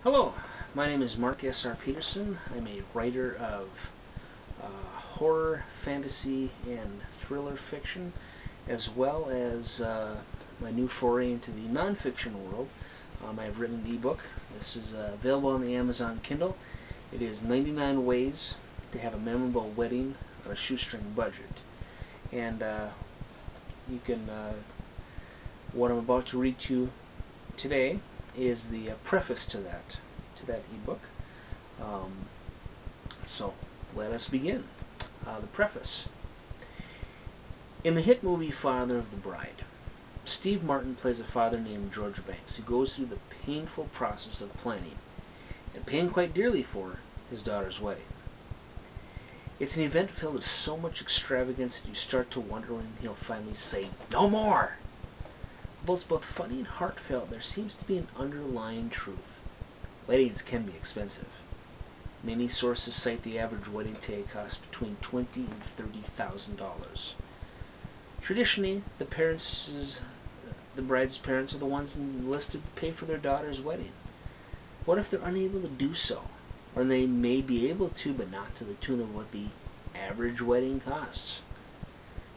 Hello, my name is Mark S.R. Peterson. I'm a writer of horror, fantasy, and thriller fiction, as well as my new foray into the nonfiction world. I've written an ebook. This is available on the Amazon Kindle. It is 99 Ways to Have a Memorable Wedding on a Shoestring Budget. And you can, what I'm about to read to you today is the preface to that ebook. So let us begin. The preface. In the hit movie Father of the Bride, Steve Martin plays a father named George Banks who goes through the painful process of planning and paying quite dearly for his daughter's wedding. It's an event filled with so much extravagance that you start to wonder when he'll finally say, "No more!" Although it's both funny and heartfelt, there seems to be an underlying truth. Weddings can be expensive. Many sources cite the average wedding day costs between $20,000 and $30,000. Traditionally, the bride's parents are the ones enlisted to pay for their daughter's wedding. What if they're unable to do so? Or they may be able to, but not to the tune of what the average wedding costs.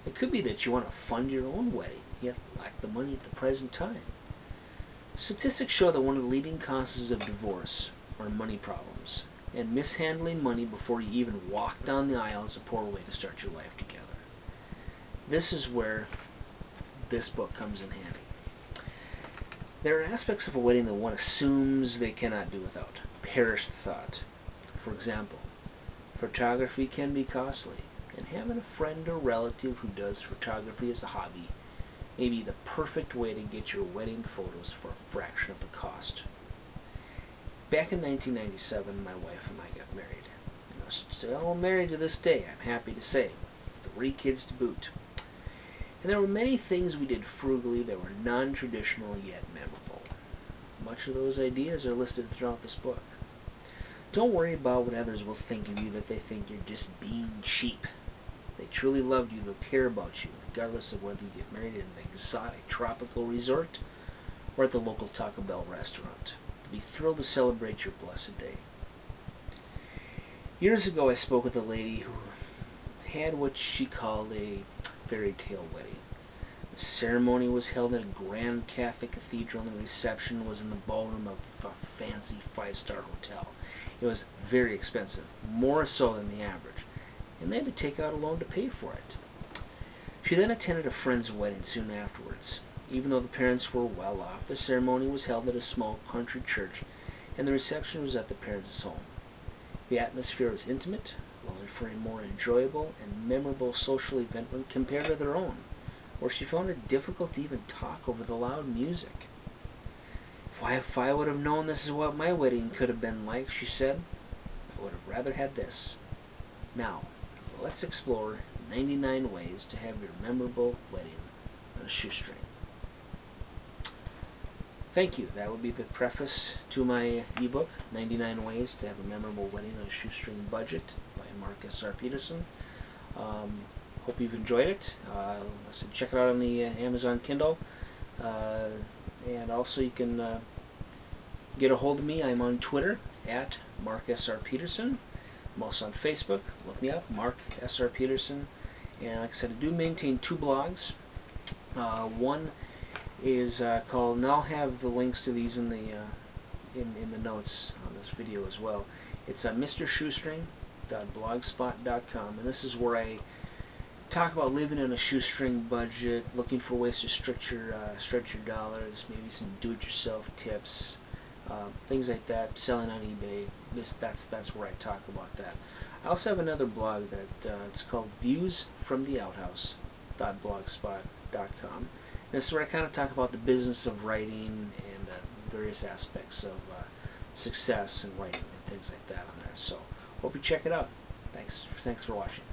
It could be that you want to fund your own wedding, yet lack the money at the present time. Statistics show that one of the leading causes of divorce are money problems, and mishandling money before you even walk down the aisle is a poor way to start your life together. This is where this book comes in handy. There are aspects of a wedding that one assumes they cannot do without. Perish the thought. For example, photography can be costly, and having a friend or relative who does photography as a hobby may be the perfect way to get your wedding photos for a fraction of the cost. Back in 1997, my wife and I got married. And we're still married to this day, I'm happy to say, with 3 kids to boot. And there were many things we did frugally that were non-traditional yet memorable. Much of those ideas are listed throughout this book. Don't worry about what others will think of you, that they think you're just being cheap. They truly loved you, they'll care about you, regardless of whether you get married in an exotic tropical resort or at the local Taco Bell restaurant. They'll be thrilled to celebrate your blessed day. Years ago, I spoke with a lady who had what she called a fairy tale wedding. The ceremony was held at a grand Catholic cathedral, and the reception was in the ballroom of a fancy 5-star hotel. It was very expensive, more so than the average, and they had to take out a loan to pay for it. She then attended a friend's wedding soon afterwards. Even though the parents were well off, the ceremony was held at a small country church, and the reception was at the parents' home. The atmosphere was intimate, allowing for a more enjoyable and memorable social event when compared to their own, where she found it difficult to even talk over the loud music. If I would have known this is what my wedding could have been like, she said, I would have rather had this. Now, let's explore 99 ways to have your memorable wedding on a shoestring. Thank you. That would be the preface to my ebook, 99 Ways to Have a Memorable Wedding on a Shoestring Budget by Mark S.R. Peterson. Hope you've enjoyed it. I said check it out on the Amazon Kindle. And also you can get a hold of me. I'm on Twitter at Mark S.R. Peterson. I'm also on Facebook. Look me up, Mark S.R. Peterson. And like I said, I do maintain 2 blogs. One is called, and I'll have the links to these in the notes on this video as well. It's mrshoestring.blogspot.com, and this is where I talk about living on a shoestring budget, looking for ways to stretch your dollars, maybe some do-it-yourself tips, things like that, selling on eBay. That's where I talk about that. I also have another blog that it's called viewsfromtheouthouse.blogspot.com. This is where I kind of talk about the business of writing and various aspects of success in writing and things like that on there. So hope you check it out. Thanks for watching.